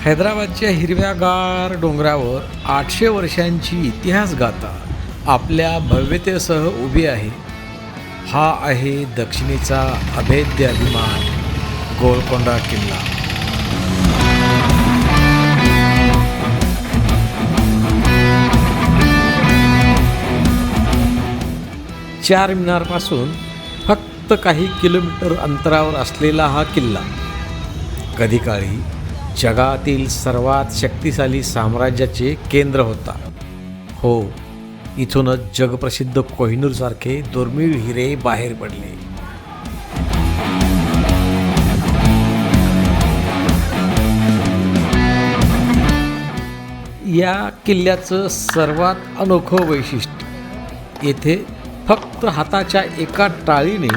हैदराबादच्या हिरव्यागार डोंगरावर 800 वर्षांची इतिहास गाथा आपल्या भव्यतेसह उभी आहे. हा आहे दक्षिणेचा अभेद्य अभिमान, गोलकोंडा किल्ला. चार मिनारपासून फक्त काही किलोमीटर अंतरावर असलेला हा किल्ला कधी काळी जगातील सर्वात शक्तिशाली साम्राज्याचे केंद्र होता. हो, इथूनच जगप्रसिद्ध कोहिनूरसारखे दुर्मिळ हिरे बाहेर पडले. या किल्ल्याचं सर्वात अनोखं वैशिष्ट्य, येथे फक्त हाताच्या एका टाळीने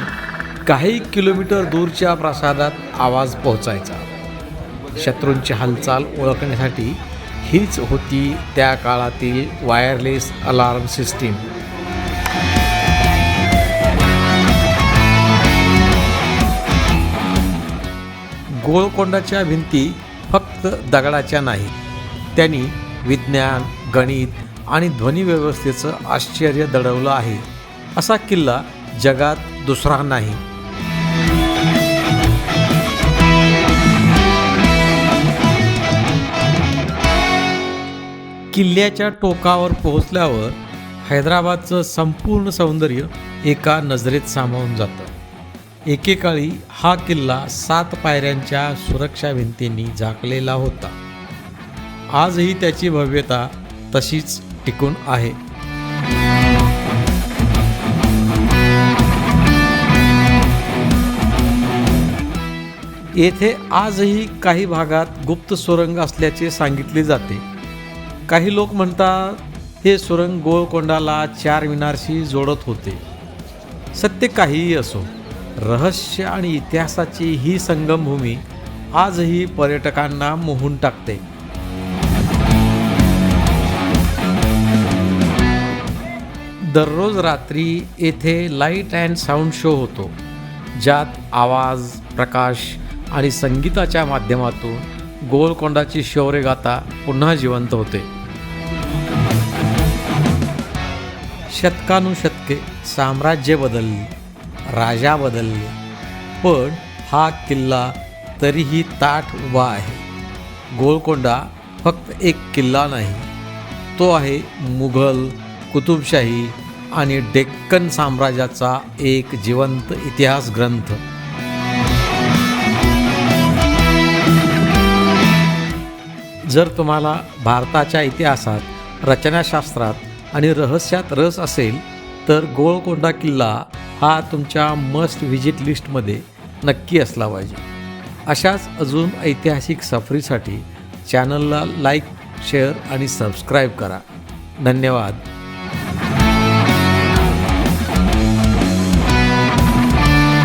काही किलोमीटर दूरच्या प्रासादात आवाज पोहोचायचा. शत्रूंची हालचाल ओळखण्यासाठी हीच होती त्या काळातील वायरलेस अलार्म सिस्टीम. गोलकोंडाच्या भिंती फक्त दगडाच्या नाहीत, त्यांनी विज्ञान, गणित आणि ध्वनी व्यवस्थेचं आश्चर्य दडवलं आहे. असा किल्ला जगात दुसरा नाही. किल्ल्याच्या टोकावर पोहोचल्यावर हैदराबादचं संपूर्ण सौंदर्य एका नजरेत सामावून जातं. एकेकाळी हा किल्ला 7 पायऱ्यांच्या सुरक्षा भिंतींनी झाकलेला होता. आजही त्याची भव्यता तशीच टिकून आहे. येथे आजही काही भागात गुप्त सुरंग असल्याचे सांगितले जाते. काही लोक म्हणतात हे सुरंग गोलकोंडाला 4 मिनारशी जोडत होते. सत्य काहीही असो, रहस्य आणि इतिहासाची ही संगमभूमी आजही पर्यटकांना मोहून टाकते. दररोज रात्री येथे लाईट अँड साऊंड शो होतो, ज्यात आवाज, प्रकाश आणि संगीताच्या माध्यमातून गोलकोंडाची शौर्यगाथा पुन्हा जिवंत होते. शतकानुशतके साम्राज्य बदलली, राजा बदलले, पण हा किल्ला तरीही ताठ उभा आहे. गोलकोंडा फक्त एक किल्ला नाही, तो आहे मुघल, कुतुबशाही आणि डेक्कन साम्राज्याचा एक जिवंत इतिहास ग्रंथ. जर तुम्हाला भारताच्या इतिहासात, रचनाशास्त्रात आणि रहस्यात रस असेल तर गोलकोंडा किल्ला हा तुमच्या मस्ट व्हिजिट लिस्टमध्ये नक्की असला पाहिजे. अशाच अजून ऐतिहासिक सफरीसाठी चॅनलला लाईक, शेअर आणि सबस्क्राईब करा. धन्यवाद.